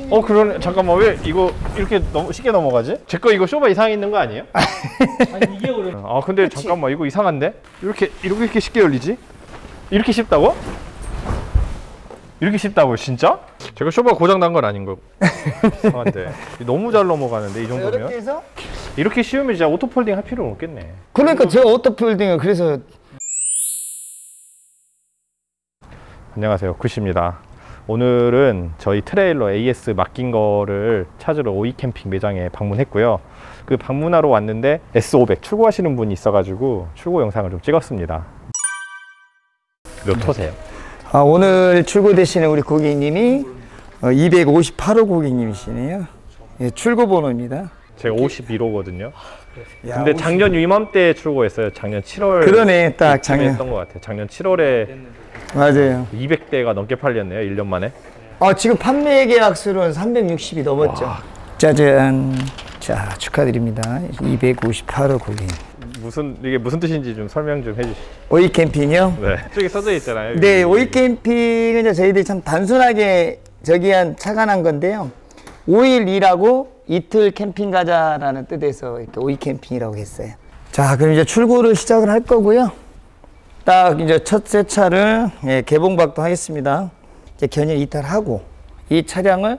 그러네. 잠깐만, 왜 이거 이렇게 쉽게 넘어가지? 제 거 이거 쇼바 이상이 있는 거 아니에요? 아니 이게 그래. 근데 그치? 잠깐만, 이거 이상한데? 이렇게 쉽게 열리지? 이렇게 쉽다고? 이렇게 쉽다고, 진짜? 제가 쇼바 고장 난 건 아닌 거 이상한데. 너무 잘 넘어가는데, 이 정도면? 이렇게 해서? 이렇게 쉬우면 진짜 오토폴딩 할 필요는 없겠네. 그러니까 제가 오토폴딩을 그래서. 안녕하세요, 굿입니다. 오늘은 저희 트레일러 AS 맡긴 거를 찾으러 오이캠핑 매장에 방문했고요. 그 방문하러 왔는데 S500 출고하시는 분이 있어가지고 출고 영상을 좀 찍었습니다. 몇 호세요? 오늘 출고되시는 우리 고객님이 258호 고객님이시네요. 예, 출고 번호입니다. 제가 51호거든요. 근데 작년 이맘때 출고했어요. 작년 7월. 그러네, 딱 작년 했던 것 같아요. 작년 7월에 맞아요. 200대가 넘게 팔렸네요. 1년 만에. 지금 판매 계약 수는 360이 넘었죠. 와. 짜잔. 자, 축하드립니다. 258호 고객님. 이게 무슨 뜻인지 좀 설명 좀 해주시죠. 오이캠핑이요? 네. 저기 써져 있잖아요. 네, 오이캠핑은 이제 저희들이 참 단순하게 착안한 건데요. 5일 일하고 이틀 캠핑 가자라는 뜻에서 이렇게 오이캠핑이라고 했어요. 자, 그럼 이제 출고를 시작을 할 거고요. 딱 이제 첫 세차를 개봉박도 하겠습니다. 이제 견인 이탈하고 이 차량을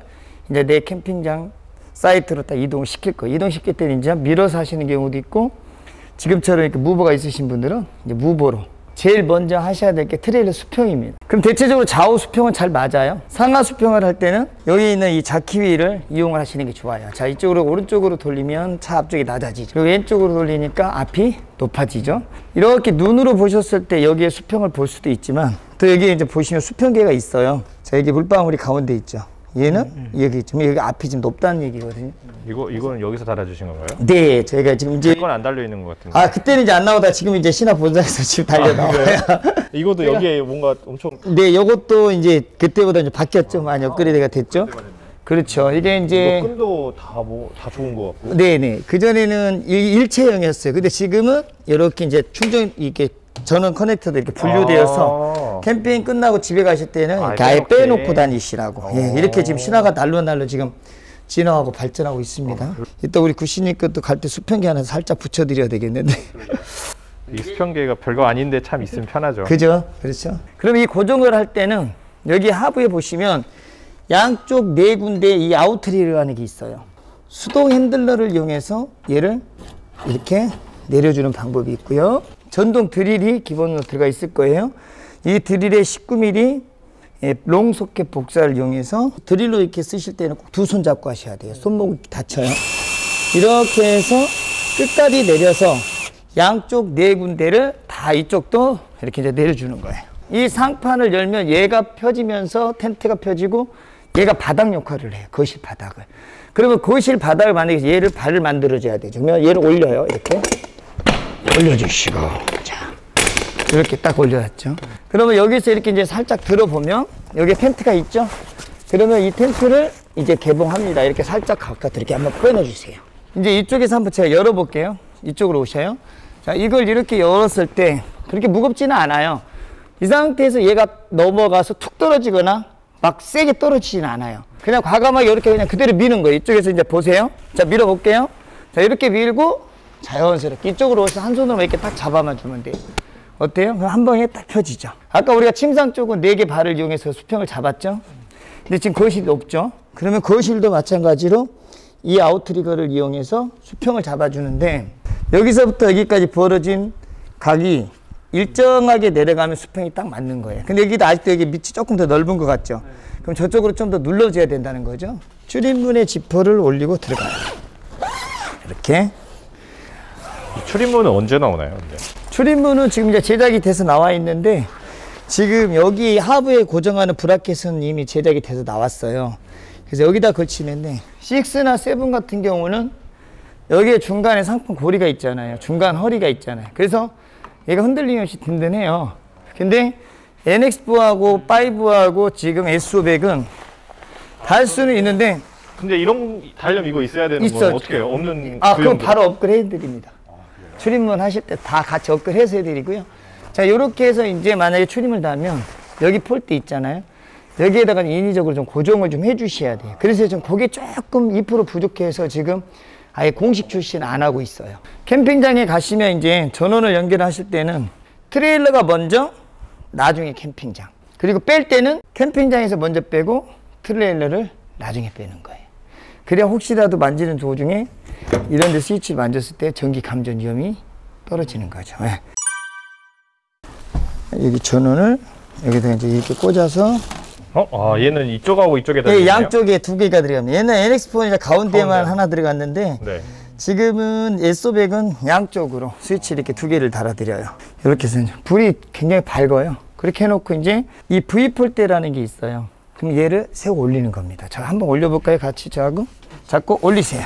이제 내 캠핑장 사이트로 딱 이동시킬 거예요. 이동시킬 때는 이제 밀어서 하시는 경우도 있고, 지금처럼 이렇게 무버가 있으신 분들은 이제 무버로. 제일 먼저 하셔야 될 게 트레일러 수평입니다. 그럼 대체적으로 좌우 수평은 잘 맞아요. 상하 수평을 할 때는 여기 있는 이 자키위를 이용을 하시는 게 좋아요. 자, 이쪽으로 오른쪽으로 돌리면 차 앞쪽이 낮아지죠. 그리고 왼쪽으로 돌리니까 앞이 높아지죠. 이렇게 눈으로 보셨을 때 여기에 수평을 볼 수도 있지만, 또 여기 이제 보시면 수평계가 있어요. 자, 여기 물방울이 가운데 있죠. 얘는 여기 앞이 좀 높다는 얘기거든요. 이거는 여기서 달아주신 건가요? 네, 저희가 지금 이제 그건 안 달려 있는 것 같은데. 그때는 이제 안 나오다 지금 이제 신화 본사에서 지금 달려 나와요. 이것도 여기에 뭔가 엄청. 네, 이것도 이제 그때보다 이제 바뀌었죠. 많이 업그레이드가 됐죠. 그렇죠. 이게 이제 끈도 다 좋은 것 같고. 네네. 그 전에는 일체형이었어요. 근데 지금은 이렇게 이제 충전 이렇게 전원 커넥터도 이렇게 분류되어서 캠핑 끝나고 집에 가실 때는 이렇게 아예 빼놓고 다니시라고. 이렇게 지금 신화가 날로 지금 진화하고 발전하고 있습니다. 이따 우리 구시님 것도 갈 때 수평계 하나 살짝 붙여드려야 되겠는데. 이 수평계가 별거 아닌데 참 있으면 편하죠. 그죠? 그렇죠. 그럼 이 고정을 할 때는 여기 하부에 보시면 양쪽 네 군데 이 아웃트리라는 게 있어요. 수동 핸들러를 이용해서 얘를 이렇게 내려주는 방법이 있고요. 전동 드릴이 기본으로 들어가 있을 거예요. 이 드릴에 19mm 롱 소켓 복사를 이용해서 드릴로 이렇게 쓰실 때는 꼭 두 손 잡고 하셔야 돼요. 손목이 다쳐요. 이렇게 해서 끝까지 내려서 양쪽 네 군데를 다 이쪽도 이렇게 이제 내려주는 거예요. 이 상판을 열면 얘가 펴지면서 텐트가 펴지고 얘가 바닥 역할을 해요. 거실 바닥을. 그러면 거실 바닥을 만들기 위해서 얘를 발을 만들어줘야 되죠. 그러면 얘를 올려요. 이렇게 올려주시고, 자, 이렇게 딱 올려놨죠. 그러면 여기서 이렇게 이제 살짝 들어보면 여기 텐트가 있죠. 그러면 이 텐트를 이제 개봉합니다. 이렇게 살짝 가까이 이렇게 한번 꺼내주세요. 이제 이쪽에서 한번 제가 열어볼게요. 이쪽으로 오셔요. 자, 이걸 이렇게 열었을 때 그렇게 무겁지는 않아요. 이 상태에서 얘가 넘어가서 툭 떨어지거나 막 세게 떨어지지는 않아요. 그냥 과감하게 이렇게 그냥 그대로 미는 거예요. 이쪽에서 이제 보세요. 자, 밀어볼게요. 자, 이렇게 밀고 자연스럽게 이쪽으로 오셔서 한 손으로 이렇게 딱 잡아만 주면 돼요. 어때요? 그럼 한 방에 딱 펴지죠. 아까 우리가 침상 쪽은 4개 발을 이용해서 수평을 잡았죠. 근데 지금 거실이 없죠. 그러면 거실도 마찬가지로 이 아웃트리거를 이용해서 수평을 잡아주는데, 여기서부터 여기까지 벌어진 각이 일정하게 내려가면 수평이 딱 맞는 거예요. 근데 여기도 아직도 여기 밑이 조금 더 넓은 것 같죠. 그럼 저쪽으로 좀 더 눌러줘야 된다는 거죠. 출입문의 지퍼를 올리고 들어가요. 이렇게. 출입문은 언제 나오나요? 근데? 출입문은 지금 이제 제작이 돼서 나와 있는데, 지금 여기 하부에 고정하는 브라켓은 이미 제작이 돼서 나왔어요. 그래서 여기다 걸치는데, 6나 7 같은 경우는 여기에 중간에 상품 고리가 있잖아요. 중간 허리가 있잖아요. 그래서 얘가 흔들림이 없이 든든해요. 근데 NX4하고 5하고 지금 S500은 달 수는 있는데, 근데 이런 달력 이거 있어야 되는 건 어떻게 해요? 없는. 그럼 바로 업그레이드 해드립니다. 출입문 하실 때 다 같이 업그레이드 해드리고요. 자, 요렇게 해서 이제 만약에 출입을 달면 여기 폴대 있잖아요. 여기에다가 인위적으로 좀 고정을 좀 해주셔야 돼요. 그래서 좀 그게 조금 2% 부족해서 지금 아예 공식 출시는 안 하고 있어요. 캠핑장에 가시면 이제 전원을 연결하실 때는 트레일러가 먼저, 나중에 캠핑장. 그리고 뺄 때는 캠핑장에서 먼저 빼고 트레일러를 나중에 빼는 거예요. 그래야 혹시라도 만지는 도중에 이런 데 스위치를 만졌을 때 전기 감전 위험이 떨어지는 거죠. 네. 여기 전원을 여기다 이제 이렇게 꽂아서 얘는 이쪽하고 이쪽에다. 네, 양쪽에 두 개가 들어갑니다. 옛날 NX4는 가운데만 가운데. 하나 들어갔는데 네. 지금은 S500은 양쪽으로 스위치 이렇게 두 개를 달아드려요. 이렇게 해서 불이 굉장히 밝아요. 그렇게 해놓고 이제 이 V폴대라는 게 있어요. 그럼 얘를 세워 올리는 겁니다. 자, 한번 올려볼까요? 같이 저하고 잡고 올리세요.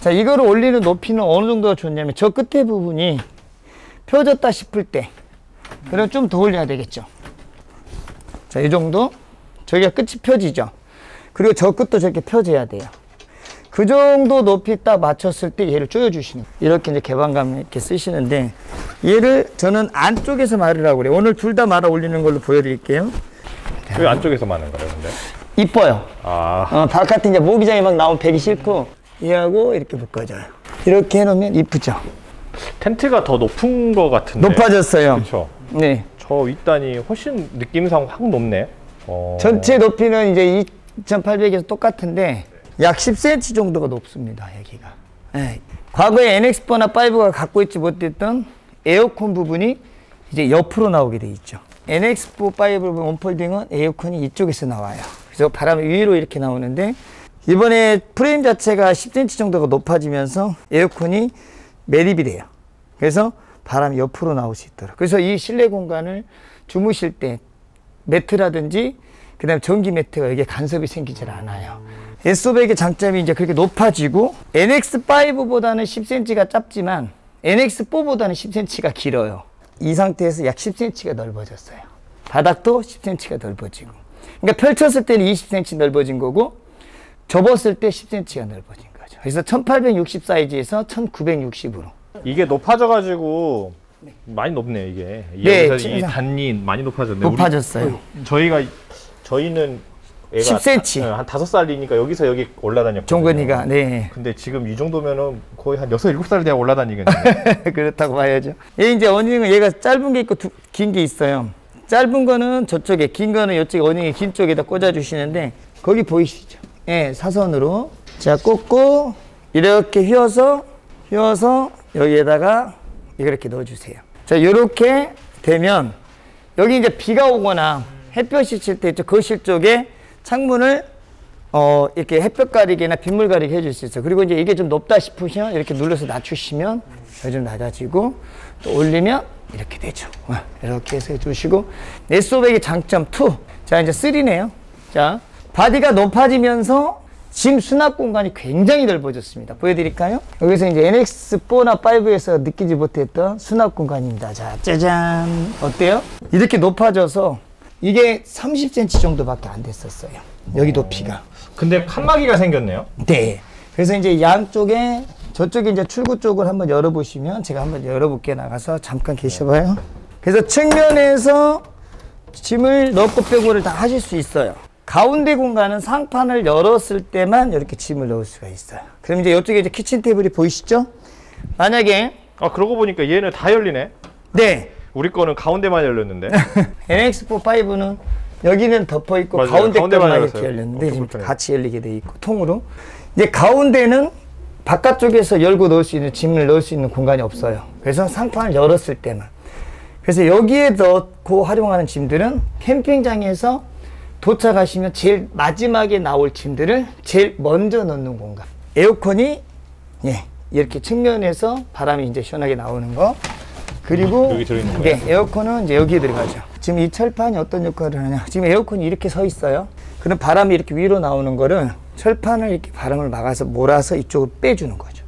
자, 이거를 올리는 높이는 어느 정도가 좋냐면 저 끝에 부분이 펴졌다 싶을 때, 그럼 좀 더 올려야 되겠죠. 자, 이 정도. 저기가 끝이 펴지죠. 그리고 저 끝도 저렇게 펴져야 돼요. 그 정도 높이 딱 맞췄을 때 얘를 조여주시는 거예요. 이렇게 이제 개방감 있게 쓰시는데, 얘를 저는 안쪽에서 말으라고 그래요. 오늘 둘 다 말아 올리는 걸로 보여드릴게요. 왜 안쪽에서 마는 거예요, 근데? 이뻐요. 바깥에 이제 모기장에 막 나오면 배기 싫고, 얘하고 이렇게 묶어줘요. 이렇게 해놓으면 이쁘죠. 텐트가 더 높은 거 같은데. 높아졌어요. 그렇죠. 네. 저 윗단이 훨씬 느낌상 확 높네. 전체 높이는 이제 2800에서 똑같은데 약 10cm 정도가 높습니다, 여기가. 네. 과거에 NX4나 5가 갖고 있지 못했던 에어컨 부분이 이제 옆으로 나오게 돼 있죠. NX4, 5 원폴딩은 에어컨이 이쪽에서 나와요. 그래서 바람이 위로 이렇게 나오는데, 이번에 프레임 자체가 10cm 정도가 높아지면서 에어컨이 매립이 돼요. 그래서 바람이 옆으로 나올 수 있도록. 그래서 이 실내 공간을 주무실 때 매트라든지 그다음에 전기 매트가 여기에 간섭이 생기질 않아요. S500의 장점이 이제 그렇게 높아지고, NX5보다는 10cm가 짧지만 NX4보다는 10cm가 길어요. 이 상태에서 약 10cm가 넓어졌어요. 바닥도 10cm가 넓어지고. 그러니까 펼쳤을 때는 20cm 넓어진 거고, 접었을 때 10cm가 넓어진 거죠. 그래서 1860 사이즈에서 1960으로. 이게 높아져가지고 많이 높네, 이게. 네, 여기서 이 단이 많이 높아졌네. 높아졌어요. 저희는 애가 10cm. 한 5살이니까 여기서 여기 올라다녔거든요. 종근이가, 네. 근데 지금 이 정도면은 거의 한 6, 7살 돼야 올라다니겠네. 그렇다고 봐야죠. 얘 이제 어닝은 얘가 짧은 게 있고 긴 게 있어요. 짧은 거는 저쪽에, 긴 거는 이쪽에 어닝이 긴 쪽에다 꽂아주시는데, 거기 보이시죠? 예, 사선으로. 자, 꽂고, 이렇게 휘어서 여기에다가 이렇게 넣어주세요. 자, 이렇게 되면, 여기 이제 비가 오거나 햇볕이 칠 때 거실 쪽에 창문을 이렇게 햇볕 가리개나 빗물 가리개 해줄 수 있어요. 그리고 이제 이게 좀 높다 싶으시면 이렇게 눌러서 낮추시면 좀 낮아지고, 또 올리면 이렇게 되죠. 이렇게 해서 해주시고, S500의 장점 2. 자, 이제 3네요. 자, 바디가 높아지면서 짐 수납 공간이 굉장히 넓어졌습니다. 보여드릴까요? 여기서 이제 NX4나 5에서 느끼지 못했던 수납 공간입니다. 자, 짜잔. 어때요? 이렇게 높아져서 이게 30cm 정도밖에 안 됐었어요. 여기 높이가. 근데 칸막이가 생겼네요. 네. 그래서 이제 양쪽에, 저쪽에 이제 출구 쪽을 한번 열어보시면, 제가 한번 열어볼게요. 나가서 잠깐 계셔봐요. 그래서 측면에서 짐을 넣고 빼고를 다 하실 수 있어요. 가운데 공간은 상판을 열었을 때만 이렇게 짐을 넣을 수가 있어요. 그럼 이제 이쪽에 이제 키친 테이블이 보이시죠? 만약에, 그러고 보니까 얘는 다 열리네. 네. 우리 거는 가운데만 열렸는데. NX4, 5는 여기는 덮어 있고, 맞아요. 가운데 가운데만 것만 이렇게 열었어요. 열렸는데, 엄청 지금 불편해요. 같이 열리게 돼 있고, 통으로. 이제 가운데는 바깥쪽에서 열고 넣을 수 있는, 짐을 넣을 수 있는 공간이 없어요. 그래서 상판을 열었을 때만. 그래서 여기에 넣고 활용하는 짐들은 캠핑장에서 도착하시면 제일 마지막에 나올 짐들을 제일 먼저 넣는 공간. 에어컨이, 예, 이렇게 측면에서 바람이 이제 시원하게 나오는 거. 그리고 여기 들어있는 거예요? 네, 에어컨은 이제 여기에 들어가죠. 지금 이 철판이 어떤 역할을 하냐. 지금 에어컨이 이렇게 서 있어요. 그럼 바람이 이렇게 위로 나오는 거를 철판을 이렇게 바람을 막아서 몰아서 이쪽으로 빼주는 거죠.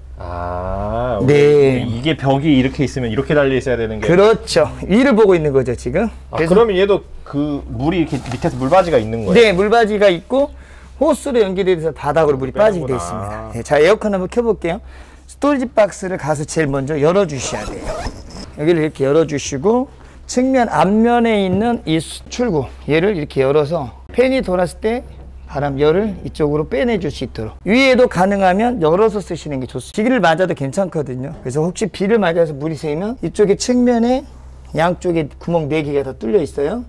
네. 이게 벽이 이렇게 있으면 이렇게 달려 있어야 되는 게. 그렇죠. 위를 보고 있는 거죠, 지금. 그러면 얘도 그 물이 이렇게 밑에서 물바지가 있는 거예요? 네, 물바지가 있고 호스로 연결돼서 바닥으로 물이 빠지게 되어 있습니다. 네, 자, 에어컨 한번 켜볼게요. 스토리지 박스를 가서 제일 먼저 열어주셔야 돼요. 여기를 이렇게 열어주시고, 측면 앞면에 있는 이 출구, 얘를 이렇게 열어서 팬이 돌았을 때 바람 열을 이쪽으로 빼내줄 수 있도록. 위에도 가능하면 열어서 쓰시는 게 좋습니다. 비를 맞아도 괜찮거든요. 그래서 혹시 비를 맞아서 물이 새면 이쪽에 측면에 양쪽에 구멍 4개가 더 뚫려 있어요.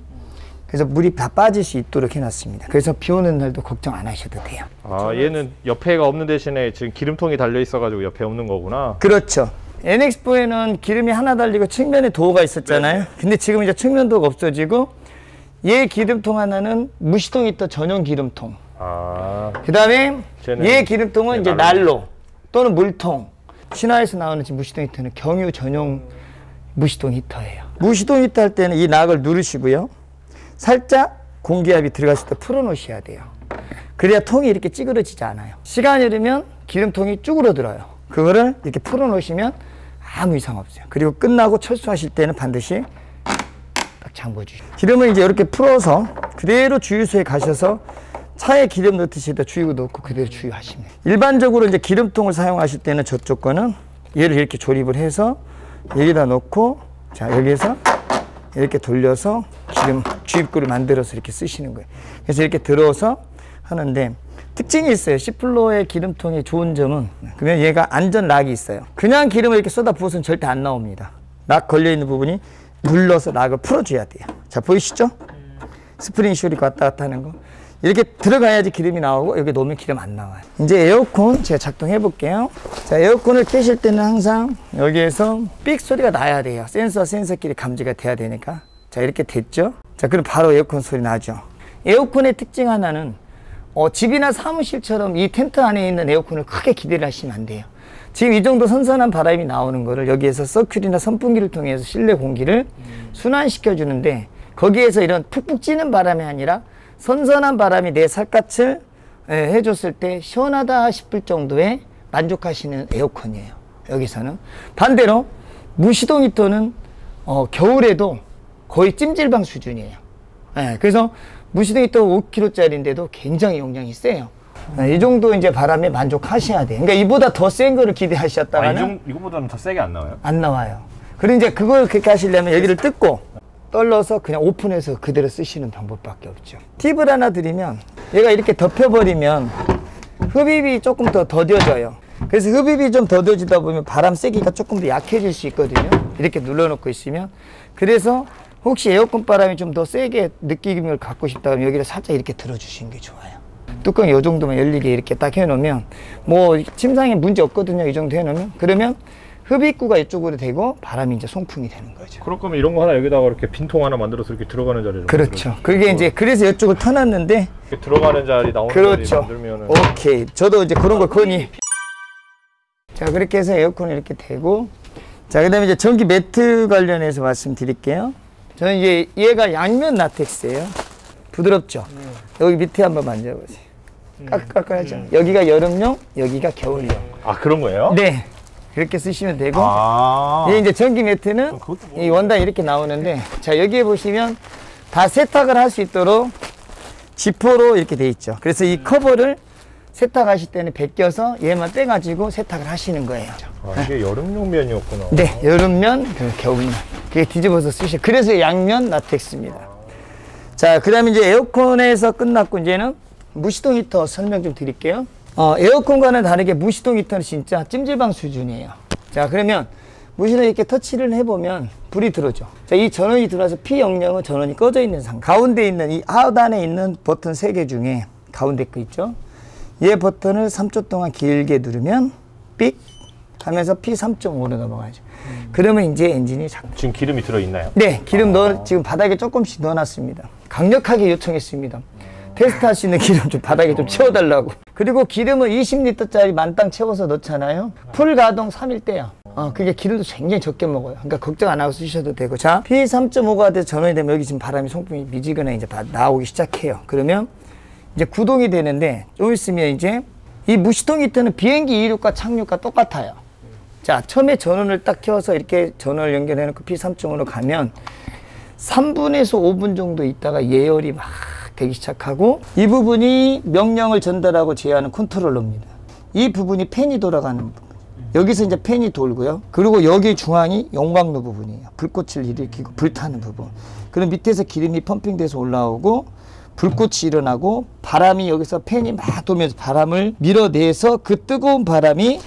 그래서 물이 다 빠질 수 있도록 해놨습니다. 그래서 비 오는 날도 걱정 안 하셔도 돼요. 아, 얘는 옆에가 없는 대신에 지금 기름통이 달려 있어가지고 옆에 없는 거구나. 그렇죠. NX4에는 기름이 하나 달리고 측면에 도어가 있었잖아요. 네. 근데 지금 이제 측면 도어가 없어지고 얘 기름통 하나는 무시동 히터 전용 기름통. 아, 그 다음에 쟤는 얘 기름통은 이제 난로. 난로 또는 물통. 신화에서 나오는 지금 무시동 히터는 경유 전용 무시동 히터예요. 무시동 히터 할 때는 이 락을 누르시고요. 살짝 공기압이 들어갔을 때 풀어놓으셔야 돼요. 그래야 통이 이렇게 찌그러지지 않아요. 시간이 흐르면 기름통이 쭈그러들어요. 그거를 이렇게 풀어놓으시면 아무 이상 없어요. 그리고 끝나고 철수하실 때는 반드시 딱 잠궈주시고. 기름을 이제 이렇게 풀어서 그대로 주유소에 가셔서 차에 기름 넣듯이 주유구 넣고 그대로 주유하시면 돼요. 일반적으로 이제 기름통을 사용하실 때는 저쪽 거는 얘를 이렇게 조립을 해서 여기다 넣고, 자, 여기에서 이렇게 돌려서 기름 주입구를 만들어서 이렇게 쓰시는 거예요. 그래서 이렇게 들어서 하는데 특징이 있어요. 시플로의 기름통의 좋은 점은, 그러면 얘가 안전 락이 있어요. 그냥 기름을 이렇게 쏟아 부어서는 절대 안 나옵니다. 락 걸려있는 부분이 눌러서 락을 풀어줘야 돼요. 자, 보이시죠? 스프링 슈리 왔다 갔다 하는 거. 이렇게 들어가야지 기름이 나오고, 여기 놓으면 기름 안 나와요. 이제 에어컨 제가 작동해 볼게요. 자, 에어컨을 켜실 때는 항상 여기에서 삑 소리가 나야 돼요. 센서와 센서끼리 감지가 돼야 되니까. 자, 이렇게 됐죠? 자, 그럼 바로 에어컨 소리 나죠. 에어컨의 특징 하나는 집이나 사무실처럼 이 텐트 안에 있는 에어컨을 크게 기대를 하시면 안 돼요. 지금 이 정도 선선한 바람이 나오는 거를 여기에서 서큘이나 선풍기를 통해서 실내 공기를 순환시켜 주는데, 거기에서 이런 푹푹 찌는 바람이 아니라 선선한 바람이 내 살갗을 해줬을 때 시원하다 싶을 정도의 만족하시는 에어컨이에요. 여기서는 반대로 무시동 히터는 겨울에도 거의 찜질방 수준이에요. 그래서 무시동 히터 5kg짜리인데도 굉장히 용량이 세요. 이 정도 이제 바람에 만족하셔야 돼요. 그러니까 이보다 더 센 거를 기대하셨다가는 이거보다는 더 세게 안 나와요? 안 나와요. 그리고 이제 그걸 그렇게 하시려면 여기를 뜯고 떨러서 그냥 오픈해서 그대로 쓰시는 방법밖에 없죠. 팁을 하나 드리면, 얘가 이렇게 덮여버리면 흡입이 조금 더 더뎌져요. 그래서 흡입이 좀 더뎌지다 보면 바람 세기가 조금 더 약해질 수 있거든요. 이렇게 눌러놓고 있으면. 그래서 혹시 에어컨 바람이 좀 더 세게 느낌을 갖고 싶다 그러면 여기를 살짝 이렇게 들어주시는 게 좋아요. 뚜껑이 이 정도만 열리게 이렇게 딱 해놓으면 뭐 침상에 문제 없거든요. 이 정도 해놓으면. 그러면 흡입구가 이쪽으로 되고 바람이 이제 송풍이 되는 거죠. 그럴 거면 이런 거 하나 여기다가 이렇게 빈통 하나 만들어서 이렇게 들어가는 자리를. 그렇죠. 그게 이제 그래서 이쪽을 터놨는데. 들어가는 자리, 나오는 그렇죠. 자리 만들면은. 오케이. 저도 이제 그런 걸 건의. 자, 그렇게 해서 에어컨을 이렇게 대고. 자, 그 다음에 이제 전기 매트 관련해서 말씀드릴게요. 저는 이제 얘가 양면 라텍스예요. 부드럽죠? 여기 밑에 한번 만져보세요. 까끌까끌하죠? 여기가 여름용, 여기가 겨울용. 아, 그런 거예요? 네. 그렇게 쓰시면 되고. 아. 이제 전기 매트는 이 원단이 이렇게 나오는데, 자, 여기에 보시면 다 세탁을 할 수 있도록 지퍼로 이렇게 돼 있죠. 그래서 이 커버를 세탁하실 때는 벗겨서 얘만 빼가지고 세탁을 하시는 거예요. 아, 이게 여름용 면이었구나. 네, 여름면, 겨울면. 그게 뒤집어서 쓰시죠. 그래서 양면 라텍스입니다. 자, 그 다음에 이제 에어컨에서 끝났고, 이제는 무시동 히터 설명 좀 드릴게요. 에어컨과는 다르게 무시동 히터는 진짜 찜질방 수준이에요. 자, 그러면 무시동 이렇게 터치를 해보면 불이 들어오죠. 자, 이 전원이 들어와서 P00은 전원이 꺼져 있는 상태. 가운데 있는 이 하단에 있는 버튼 3개 중에 가운데 거 있죠. 얘 버튼을 3초 동안 길게 누르면 삑 하면서 P3.5로 넘어가죠. 그러면 이제 엔진이 지금 기름이 들어있나요? 네, 기름 지금 바닥에 조금씩 넣어놨습니다. 강력하게 요청했습니다. 테스트할 수 있는 기름 좀 바닥에 좀 채워달라고. 그리고 기름을 20리터짜리 만땅 채워서 넣잖아요. 풀 가동 3일 때요. 그게 기름도 굉장히 적게 먹어요. 그러니까 걱정 안 하고 쓰셔도 되고. 자, P3.5가 돼서 전원이 되면 여기 지금 바람이 송풍이 미지근하게 이제 나오기 시작해요. 그러면 이제 구동이 되는데, 좀 있으면 이제 이 무시동 히터는 비행기 이륙과 착륙과 똑같아요. 자, 처음에 전원을 딱 켜서 이렇게 전원을 연결해놓고 P3.5로 가면 3분에서 5분 정도 있다가 예열이 막 되기 시작하고, 이 부분이 명령을 전달하고 제어하는 컨트롤러입니다. 이 부분이 팬이 돌아가는 부분. 여기서 이제 팬이 돌고요. 그리고 여기 중앙이 용광로 부분이에요. 불꽃을 일으키고 불타는 부분. 그럼 밑에서 기름이 펌핑돼서 올라오고, 불꽃이 일어나고 바람이 여기서 팬이 막 돌면서 바람을 밀어내서 그 뜨거운 바람이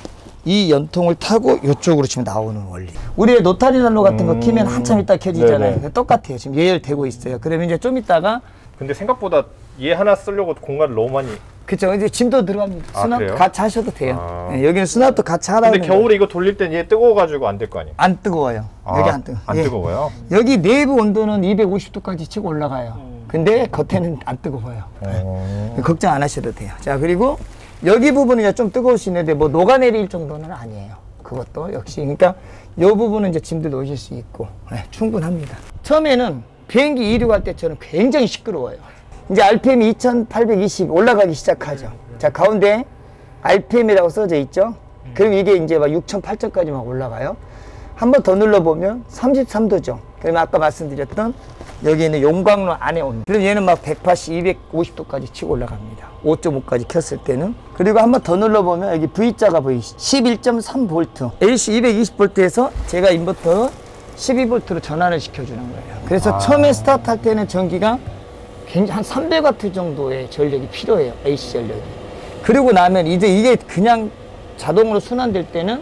이 연통을 타고 이쪽으로 지금 나오는 원리. 우리의 노타리 난로 같은 거 키면 한참 있다 켜지잖아요. 네네. 똑같아요. 지금 예열되고 있어요. 그러면 이제 좀 있다가 근데 생각보다 얘 하나 쓰려고 공간을 너무 많이. 그쵸. 이제 짐도 들어갑니다. 아, 수납 그래요? 같이 하셔도 돼요. 아. 네, 여기는 수납도 같이 하라고. 근데 겨울에 이거 돌릴 땐 얘 뜨거워가지고 안 될 거 아니에요? 안 뜨거워요. 여기 안 뜨거워. 안 예. 뜨거워요? 여기 내부 온도는 250도까지 치고 올라가요. 근데 겉에는 안 뜨거워요. 걱정 안 하셔도 돼요. 자, 그리고 여기 부분은 이제 좀 뜨거울 수 있는데 뭐 녹아내릴 정도는 아니에요. 그것도 역시. 그러니까 이 부분은 이제 짐들 놓으실 수 있고 네, 충분합니다. 처음에는 비행기 이륙할 때처럼 굉장히 시끄러워요. 이제 RPM이 2820 올라가기 시작하죠. 자, 가운데 RPM이라고 써져 있죠. 그럼 이게 이제 막 6천, 8천까지 막 올라가요. 한 번 더 눌러보면 33도죠. 그러면 아까 말씀드렸던 여기 있는 용광로 안에 온도. 그럼 얘는 막 180, 250도까지 치고 올라갑니다. 5.5까지 켰을 때는. 그리고 한 번 더 눌러보면 여기 V자가 보이시죠? 11.3V. AC 220V에서 제가 인버터 12V로 전환을 시켜주는 거예요. 그래서 처음에 스타트 할 때는 전기가 굉장히 한 300W 정도의 전력이 필요해요. AC 전력이. 그리고 나면 이제 이게 그냥 자동으로 순환될 때는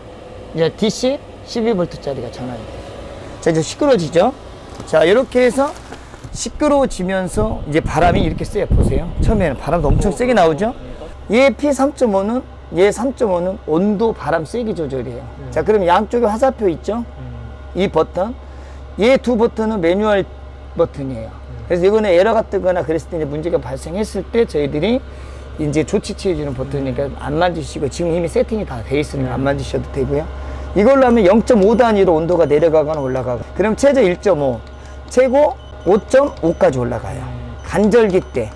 이제 DC 12V짜리가 전환이 돼요. 자, 이제 시끄러워지죠? 자, 이렇게 해서 시끄러워지면서 이제 바람이 이렇게 세요. 보세요. 처음에는 바람도 엄청 세게 나오죠? 얘 P3.5는, 얘 3.5는 온도 바람 세기 조절이에요. 자, 그럼 양쪽에 화살표 있죠? 이 버튼. 얘 두 버튼은 매뉴얼 버튼이에요. 그래서 이거는 에러가 뜨거나 그랬을 때 이제 문제가 발생했을 때 저희들이 이제 조치 취해주는 버튼이니까 안 만지시고 지금 이미 세팅이 다 돼 있으면 안 만지셔도 되고요. 이걸로 하면 0.5 단위로 온도가 내려가거나 올라가고. 그럼 최저 1.5, 최고 5.5까지 올라가요. 간절기 때.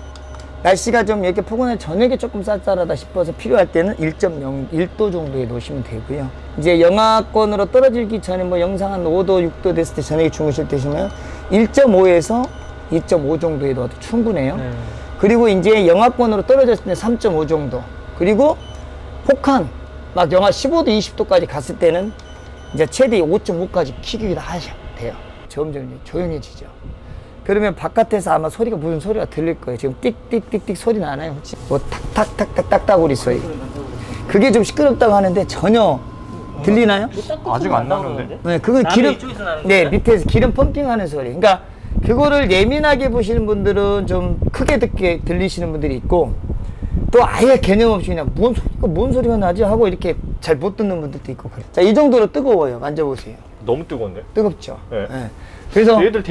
날씨가 좀 이렇게 포근해 저녁에 조금 쌀쌀하다 싶어서 필요할 때는 1.0, 1도 정도에 놓으시면 되고요. 이제 영하권으로 떨어지기 전에 뭐 영상 한 5도, 6도 됐을 때 저녁에 주무실 때시면 1.5에서 2.5 정도에 넣어도 충분해요. 그리고 이제 영하권으로 떨어졌을 때 3.5 정도. 그리고 폭한, 막 영하 15도, 20도까지 갔을 때는 이제 최대 5.5까지 키기도 하셔도 돼요. 점점 조용해지죠. 그러면 바깥에서 아마 소리가 무슨 소리가 들릴 거예요. 지금 띡띡띡띡 소리 나나요? 혹시? 뭐 탁탁탁탁탁탁구리 소리. 그게 좀 시끄럽다고 하는데 전혀 들리나요? 아직 안 나는데? 네, 그건 기름, 네, 밑에서 기름 펌핑하는 소리. 그러니까 그거를 예민하게 보시는 분들은 좀 크게 듣게 들리시는 분들이 있고 또 아예 개념 없이 그냥 뭔 소리가 나지 하고 이렇게 잘 못 듣는 분들도 있고 그래요. 자, 이 정도로 뜨거워요. 만져보세요. 너무 뜨거운데? 뜨겁죠. 네. 네. 그래서 얘들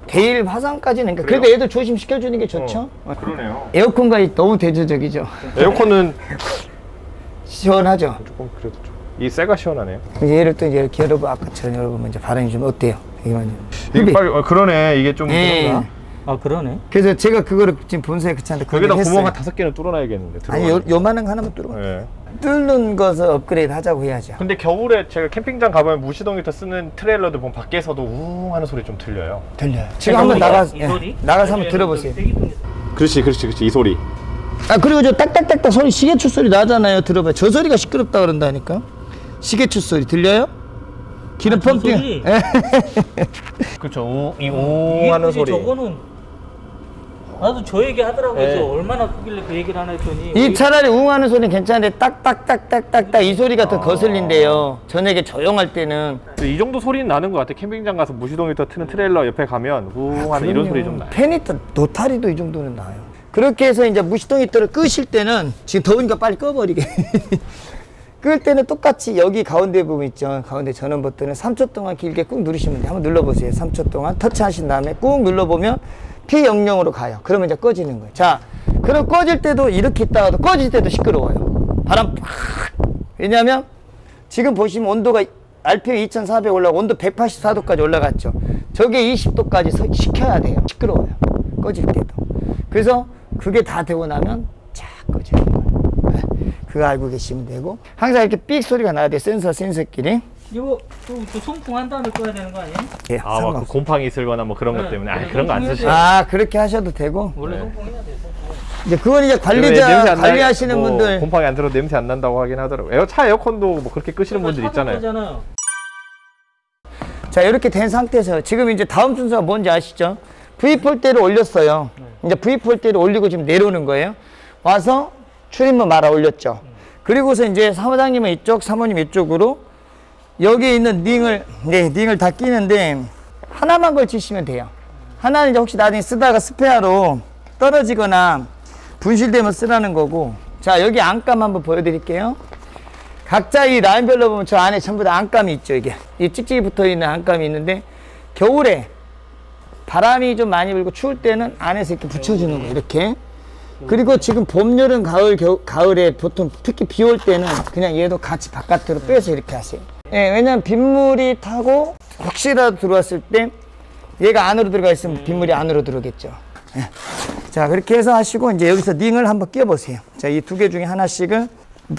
대일 화상까지는 그래도 그래요? 애들 조심시켜주는 게 좋죠. 그러네요. 에어컨과 너무 대조적이죠. 에어컨은 시원하죠. 조금 그래도 좀. 이 새가 시원하네요. 얘를 또 이제 이렇게 열어보면 아까처럼 열어보면 이제 바람이 좀 어때요? 이거만요. 이게 빨리 그러네. 이게 좀 예. 그런가? 아 그러네. 그래서 제가 그거를 지금 본사에 그치한테 여기다 했어요. 구멍 한 5개는 뚫어놔야겠는데. 아니 요만한 거 하나만 뚫어. 네. 뚫는 것을 업그레이드 하자고 해야죠. 근데 겨울에 제가 캠핑장 가보면 무시동 히터 쓰는 트레일러들 보면 밖에서도 우웅 하는 소리 좀 들려요. 들려요. 지금 한번 나가서 한번 들어보세요. 그렇지. 이 소리. 아, 그리고 저 딱딱딱딱 소리, 시계추 소리 나잖아요. 들어봐요. 저 소리가 시끄럽다 그런다니까. 시계추 소리 들려요? 기름 펌핑. 그렇죠. 우웅 하는 소리. 저거는 나도 저 얘기 하더라고요. 네. 그래서 얼마나 크길래 그 얘기를 하나 했더니 이 차라리 우웅하는 소리는 괜찮은데 딱딱딱딱딱딱 이 소리가 더 거슬린대요. 저녁에 조용할 때는. 이 정도 소리는 나는 것 같아. 캠핑장 가서 무시동 히터 트는 트레일러 옆에 가면 우웅 하는 이런 소리 좀 나요. 페니터 노타리도 이 정도는 나요. 그렇게 해서 이제 무시동 히터를 끄실 때는 지금 더우니까 빨리 꺼버리게. 끌 때는 똑같이 여기 가운데 부분 있죠. 가운데 전원 버튼을 3초 동안 길게 꾹 누르시면 돼요. 한번 눌러보세요. 3초 동안 터치하신 다음에 꾹 눌러보면 P00으로 가요. 그러면 이제 꺼지는 거예요. 자, 그럼 꺼질 때도 이렇게 있다가도 꺼질 때도 시끄러워요. 바람 팍. 왜냐하면 지금 보시면 온도가 RPM 2400 올라가고 온도 184도까지 올라갔죠. 저게 20도까지 식혀야 돼요. 시끄러워요. 꺼질 때도. 그래서 그게 다 되고 나면 쫙 꺼지는 거예요. 네. 그거 알고 계시면 되고 항상 이렇게 삑 소리가 나야 돼. 센서끼리. 이거 또 송풍 한 다음에 꺼야 되는 거 아니에요? 예, 막 그 곰팡이 쓸거나 뭐 그런 것 때문에. 아, 그런 거 안 쓰시죠. 아, 그렇게 하셔도 되고. 원래 송풍 해야 돼. 송풍. 이제 그건 이제 관리하시는 분들. 곰팡이 안 들어도 냄새 안 난다고 하긴 하더라고요. 차 에어컨도 뭐 그렇게 끄시는 분들 있잖아요. 자, 이렇게 된 상태에서 지금 이제 다음 순서가 뭔지 아시죠? V 폴대를 올렸어요. 이제 V4대를 올리고 지금 내려오는 거예요. 와서 출입문 말아 올렸죠. 그리고서 이제 사무장님은 이쪽, 사모님 이쪽으로 여기에 있는 링을 다 끼는데 하나만 걸치시면 돼요. 하나는 이제 혹시 나중에 쓰다가 스페어로 떨어지거나 분실되면 쓰라는 거고. 자, 여기 안감 한번 보여드릴게요. 각자 이 라인별로 보면 저 안에 전부 다 안감이 있죠. 이게 이 찍찍이 붙어 있는 안감이 있는데 겨울에 바람이 좀 많이 불고 추울 때는 안에서 이렇게 붙여주는 거예요. 이렇게. 그리고 지금 봄, 여름, 가을, 가을에 보통 특히 비 올 때는 그냥 얘도 같이 바깥으로 빼서 이렇게 하세요. 예, 왜냐면 빗물이 타고 혹시라도 들어왔을 때 얘가 안으로 들어가 있으면 빗물이 안으로 들어오겠죠. 예. 자, 그렇게 해서 하시고 이제 여기서 링을 한번 끼워보세요. 자, 이 두 개 중에 하나씩을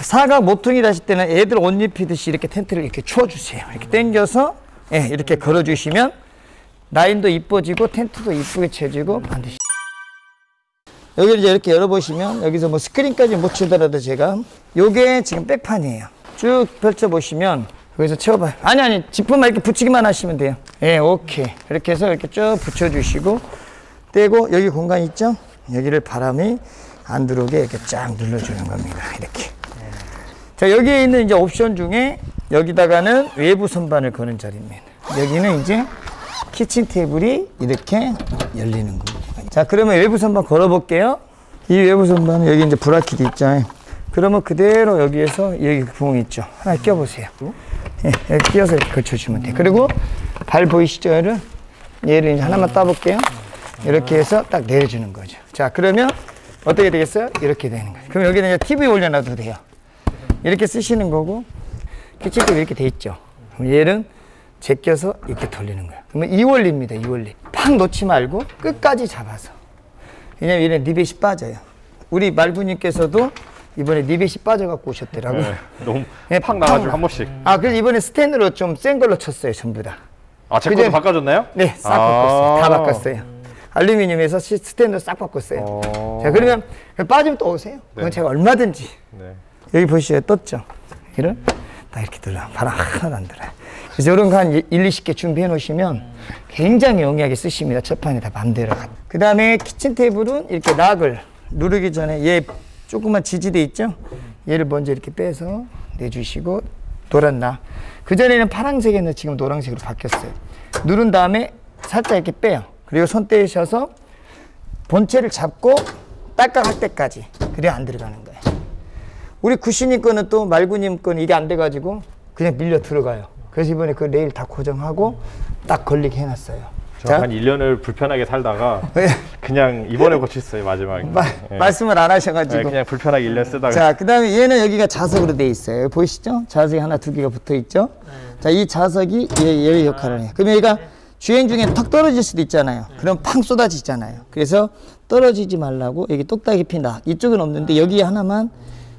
사각 모퉁이 다실 때는 애들 옷 입히듯이 이렇게 텐트를 이렇게 쳐주세요. 이렇게 당겨서 예, 이렇게 걸어주시면 라인도 이뻐지고 텐트도 이쁘게 쳐지고 반드시. 여기를 이제 이렇게 열어보시면 여기서 뭐 스크린까지 못 치더라도 제가 요게 지금 백판이에요. 쭉 펼쳐보시면 여기서 채워봐요. 아니 지퍼만 이렇게 붙이기만 하시면 돼요. 예, 오케이. 이렇게 해서 이렇게 쭉 붙여주시고 떼고 여기 공간 있죠? 여기를 바람이 안 들어오게 이렇게 쫙 눌러주는 겁니다. 이렇게. 자, 여기에 있는 이제 옵션 중에 여기다가는 외부 선반을 거는 자리입니다. 여기는 이제 키친 테이블이 이렇게 열리는 겁니다. 자, 그러면 외부 선반 걸어볼게요. 이 외부 선반은 여기 이제 브라켓이 있잖아요. 그러면 그대로 여기에서 여기 구멍 있죠. 하나 껴보세요. 예, 여기 끼워서 이렇게 걸쳐주면 돼요. 그리고 발 보이시죠? 얘를 이제 하나만 따볼게요. 이렇게 해서 딱 내려주는 거죠. 자, 그러면 어떻게 되겠어요? 이렇게 되는 거죠. 그럼 여기는 이제 TV 올려놔도 돼요. 이렇게 쓰시는 거고, 키친테이블 이렇게 돼 있죠. 그럼 얘는 제껴서 이렇게 돌리는 거예요. 그러면 이원리입니다. 이원리. 팍 놓지 말고 끝까지 잡아서. 왜냐면 얘는 리벳이 빠져요. 우리 말구님께서도 이번에 리벳이 빠져갖고 오셨더라고요. 네, 너무 네, 팍 나가지고 한 번씩. 아, 그래서 이번에 스탠드로 좀 센 걸로 쳤어요. 전부 다. 아, 제 것도 바꿔줬나요? 네, 싹 바꿨어요. 다 바꿨어요. 알루미늄에서 스탠드 싹 바꿨어요. 자, 그러면 빠지면 또 오세요. 그건 제가 얼마든지. 네. 여기 보시죠. 떴죠? 여기를 딱 이렇게 들어요. 바람 하나도 안 들어요. 그래서 이런 거 한 1, 20개 준비해 놓으시면 굉장히 용이하게 쓰십니다. 첫판에 다 맘대로. 그 다음에 키친 테이블은 이렇게 락을 누르기 전에 얘 조그만 지지대 있죠? 얘를 먼저 이렇게 빼서 내주시고 노란 락. 그전에는 파란색이었는데 지금 노란색으로 바뀌었어요. 누른 다음에 살짝 이렇게 빼요. 그리고 손 떼셔서 본체를 잡고 딸깍할 때까지. 그래야 안 들어가는 거예요. 우리 구시님 거는 또 말구님 거는 이게 안 돼가지고 그냥 밀려 들어가요. 그래서 이번에 그 레일 다 고정하고 딱 걸리게 해놨어요. 저 한 1년을 불편하게 살다가 그냥 이번에 고쳤어요. 마지막에. 네. 말씀을 안 하셔가지고. 네, 그냥 불편하게 1년 쓰다가. 자, 그 다음에 얘는 여기가 자석으로 돼 있어요. 보이시죠? 자석이 하나, 두 개가 붙어 있죠? 자, 이 자석이 얘의 역할을 해요. 그러면 얘가 주행 중에 턱 떨어질 수도 있잖아요. 그럼 팡 쏟아지잖아요. 그래서 떨어지지 말라고 여기 똑딱이 핀다. 이쪽은 없는데 여기 하나만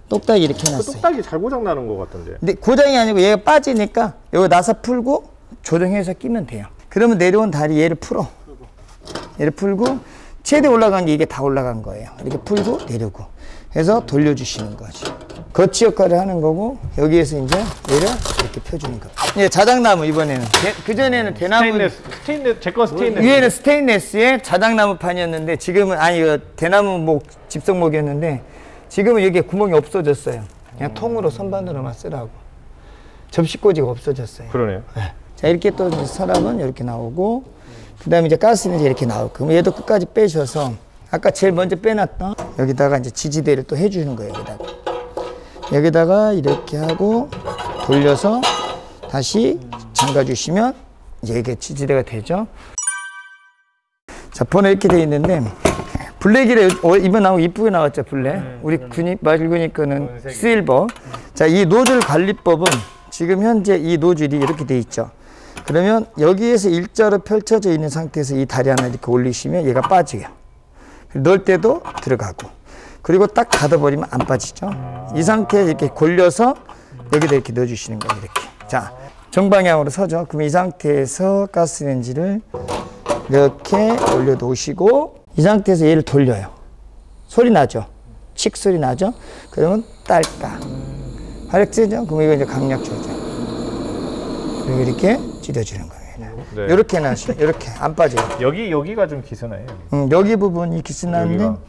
똑딱이 이렇게 해놨어요. 똑딱이 잘 고장 나는 것 같던데. 근데 고장이 아니고 얘가 빠지니까 여기 나사 풀고 조정해서 끼면 돼요. 그러면 내려온 다리 얘를 풀어. 얘를 풀고 최대 올라간 게 이게 다 올라간 거예요. 이렇게 풀고 내려고 해서 돌려주시는 거죠. 거치 역할을 하는 거고 여기에서 이제 얘를 이렇게 펴주는 거예요. 예, 자작나무 이번에는. 그전에는 대나무. 스테인레스, 제 건 스테인레스. 위에는 스테인레스에 자작나무판이었는데 지금은 아니 대나무 집성목이었는데 지금은 여기에 구멍이 없어졌어요. 그냥 통으로 선반으로만 쓰라고. 접시꽂이가 없어졌어요. 그러네요. 네. 자, 이렇게 또 서랍은 이렇게 나오고 그 다음에 이제 가스는 이제 이렇게 나오고 그럼 얘도 끝까지 빼셔서 아까 제일 먼저 빼놨던 여기다가 이제 지지대를 또 해주는 거예요. 여기다가 이렇게 하고 돌려서 다시 잠가주시면 이제 이게 지지대가 되죠. 자, 번호 이렇게 돼 있는데 블랙이래. 이번 나오고 이쁘게 나왔죠, 블랙. 우리 말구니 거는 실버. 자, 이 노즐 관리법은 지금 현재 이 노즐이 이렇게 돼 있죠. 그러면 여기에서 일자로 펼쳐져 있는 상태에서 이 다리 하나 이렇게 올리시면 얘가 빠져요. 넣을 때도 들어가고. 그리고 딱 닫아버리면 안 빠지죠. 이 상태에 이렇게 골려서 여기다 이렇게 넣어주시는 거예요, 이렇게. 자, 정방향으로 서죠. 그럼 이 상태에서 가스레인지를 이렇게 올려놓으시고 이 상태에서 얘를 돌려요. 소리 나죠? 칙 소리 나죠? 그러면 딸까. 화력 세죠? 그럼 이거 이제 강약 조절. 그리고 이렇게 줄여주는 거예요. 네. 이렇게 하시면 이렇게 안 빠져요. 여기가 좀 기스나요. 여기 부분이 기스나는데 여기가.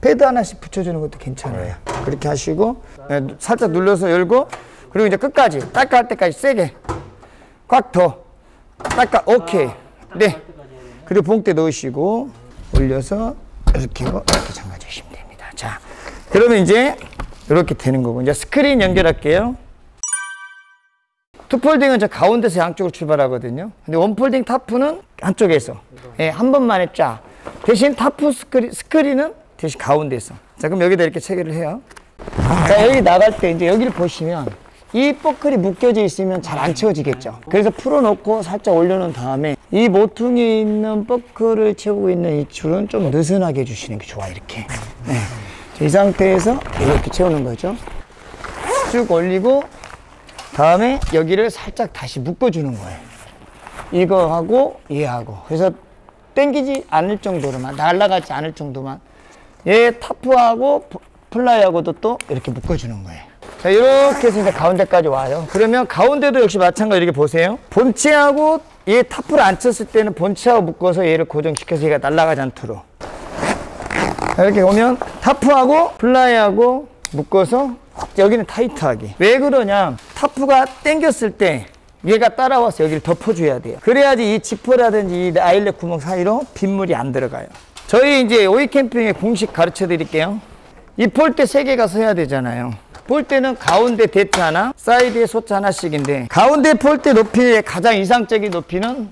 패드 하나씩 붙여주는 것도 괜찮아요. 그렇게 하시고 살짝 눌러서 열고 그리고 이제 끝까지 닦아 할 때까지 세게 꽉 더 닦아. 오케이. 네. 그리고 봉대 넣으시고 올려서 이렇게 하고 이렇게 잠가 주시면 됩니다. 자, 그러면 이제 이렇게 되는 거고 이제 스크린 연결할게요. 투폴딩은 저 가운데서 양쪽으로 출발하거든요. 근데 원폴딩 타프는 한쪽에서 한 번만에 쫙. 대신 타프 스크린은 대신 가운데서. 자, 그럼 여기다 이렇게 체결을 해요. 자, 여기 나갈 때 이제 여기를 보시면 이 버클이 묶여져 있으면 잘 안 채워지겠죠. 그래서 풀어놓고 살짝 올려놓은 다음에 이 모퉁이에 있는 버클을 채우고 있는 이 줄은 좀 느슨하게 해주시는 게 좋아. 이렇게. 네. 이 상태에서 이렇게 채우는 거죠. 쭉 올리고 다음에 여기를 살짝 다시 묶어주는 거예요. 이거하고 얘하고. 그래서 당기지 않을 정도로만, 날아가지 않을 정도만. 얘 타프하고 플라이하고도 또 이렇게 묶어주는 거예요. 자, 이렇게 해서 이제 가운데까지 와요. 그러면 가운데도 역시 마찬가지로 이렇게 보세요. 본체하고 얘 타프를 안 쳤을 때는 본체하고 묶어서 얘를 고정시켜서 얘가 날아가지 않도록. 이렇게 오면 타프하고 플라이하고 묶어서 여기는 타이트하게. 왜 그러냐? 타프가 당겼을 때 얘가 따라와서 여기를 덮어줘야 돼요. 그래야지 이 지퍼라든지 이 아일렛 구멍 사이로 빗물이 안 들어가요. 저희 이제 오이캠핑의 공식 가르쳐 드릴게요. 이 폴대 3개가 서야 되잖아요. 폴대는 가운데 대트 하나, 사이드에 소차 하나씩인데 가운데 폴대 높이의 가장 이상적인 높이는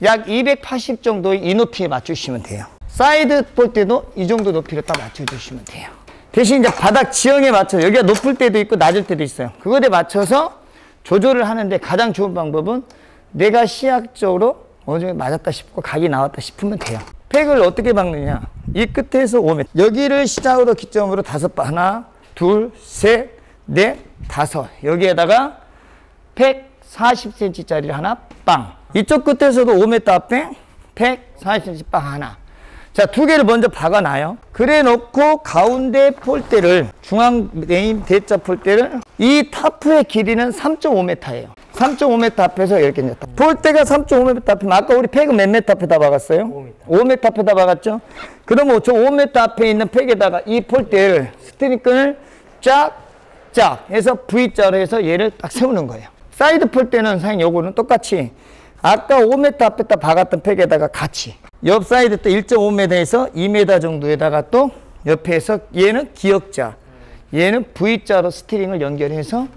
약 280 정도의 이 높이에 맞추시면 돼요. 사이드 폴대도 이 정도 높이로 딱 맞춰주시면 돼요. 대신 이제 바닥 지형에 맞춰 여기가 높을 때도 있고 낮을 때도 있어요. 그거에 맞춰서 조절을 하는데 가장 좋은 방법은 내가 시각적으로 어느 정도 맞았다 싶고 각이 나왔다 싶으면 돼요. 팩을 어떻게 박느냐? 이 끝에서 5m. 여기를 시작으로 기점으로 5번. 하나, 둘, 셋, 넷, 5. 여기에다가 팩 40cm짜리를 하나 빵. 이쪽 끝에서도 5m 앞에 팩 40cm 빵 하나. 자, 2개를 먼저 박아놔요. 그래 놓고 가운데 폴대를 중앙 메인 대자 폴대를 이 타프의 길이는 3.5m예요. 3.5m 앞에서 이렇게 냈다. 폴대가 3.5m 앞이면 아까 우리 팩은 몇 m 앞에다 박았어요? 5m 앞에다 박았죠? 그러면 저 5m 앞에 있는 팩에다가 이 폴대를 스트링끈을 쫙 해서 V자로 해서 얘를 딱 세우는 거예요. 사이드 폴대는 사실 요거는 똑같이 아까 5m 앞에다 박았던 팩에다가 같이 옆 사이드 또 1.5m에서 2m 정도에다가 또 옆에서 얘는 기역자, 얘는 V자로 스트링을 연결해서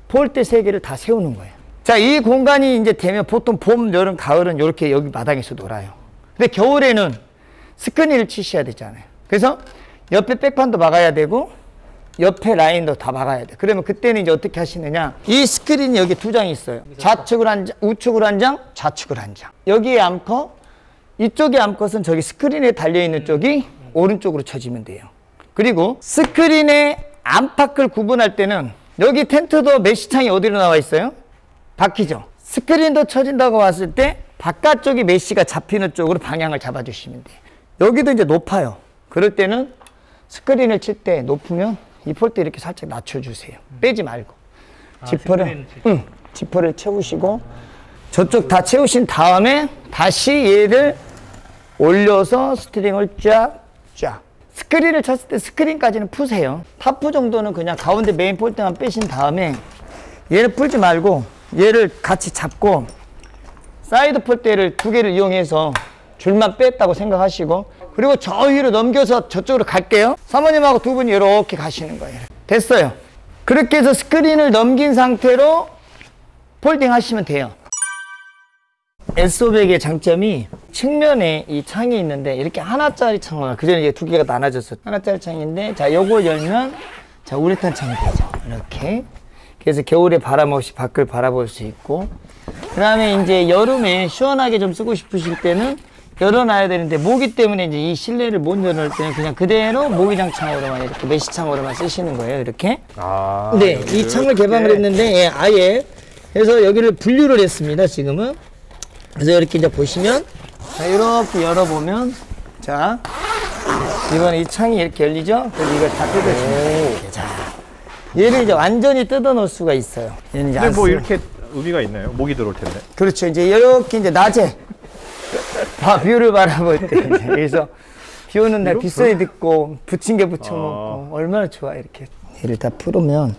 폴대 3개를 다 세우는 거예요. 자, 이 공간이 이제 되면 보통 봄, 여름, 가을은 이렇게 여기 마당에서 놀아요. 근데 겨울에는 스크린을 치셔야 되잖아요. 그래서 옆에 백판도 막아야 되고 옆에 라인도 다 막아야 돼. 그러면 그때는 이제 어떻게 하시느냐? 이 스크린이 여기 2장이 있어요. 좌측으로 한 장, 우측으로 한 장, 좌측으로 한 장. 여기에 암컷, 이쪽에 암컷은 저기 스크린에 달려있는 쪽이 오른쪽으로 쳐지면 돼요. 그리고 스크린의 안팎을 구분할 때는 여기 텐트도 메시창이 어디로 나와 있어요? 바퀴죠. 스크린도 쳐진다고 봤을 때 바깥쪽이 메시가 잡히는 쪽으로 방향을 잡아주시면 돼요. 여기도 이제 높아요. 그럴 때는 스크린을 칠 때 높으면 이 폴대 이렇게 살짝 낮춰주세요. 빼지 말고. 지퍼를 채우시고 저쪽 다 채우신 다음에 다시 얘를 올려서 스트링을 쫙. 스크린을 쳤을 때 스크린까지는 푸세요. 타프 정도는 그냥 가운데 메인 폴대만 빼신 다음에 얘를 풀지 말고 얘를 같이 잡고 사이드 폴대를 2개를 이용해서 줄만 뺐다고 생각하시고 그리고 저 위로 넘겨서 저쪽으로 갈게요. 사모님하고 2분이 이렇게 가시는 거예요. 됐어요. 그렇게 해서 스크린을 넘긴 상태로 폴딩 하시면 돼요. S500의 장점이 측면에 이 창이 있는데 이렇게 하나짜리 창만, 그전에 이게 2개가 나눠졌어요. 하나짜리 창인데 자, 요거 열면 자, 우레탄 창이 되죠. 이렇게. 그래서 겨울에 바람 없이 밖을 바라볼 수 있고, 그 다음에 이제 여름에 시원하게 좀 쓰고 싶으실 때는 열어놔야 되는데 모기 때문에 이제 이 실내를 못 열어놓을 때는 그냥 그대로 모기장 창으로만 이렇게 메시창으로만 쓰시는 거예요. 이렇게. 네, 이 창을 개방을 했는데 예, 아예 그래서 여기를 분류를 했습니다. 지금은. 그래서 이렇게 이제 보시면 자, 이렇게 열어보면 자, 이번에 이 창이 이렇게 열리죠? 그래서 이걸 다 뜯어주면 자, 얘를 이제 완전히 뜯어 놓을 수가 있어요. 얘는 이제 근데 뭐 이렇게 의미가 있나요? 모기 들어올 텐데. 그렇죠. 이제 이렇게 이제 낮에 뷰를 바라볼 때 이제 그래서 비 오는 날 빗소리 듣고 부침개 부쳐 먹고 얼마나 좋아. 이렇게 얘를 다 풀으면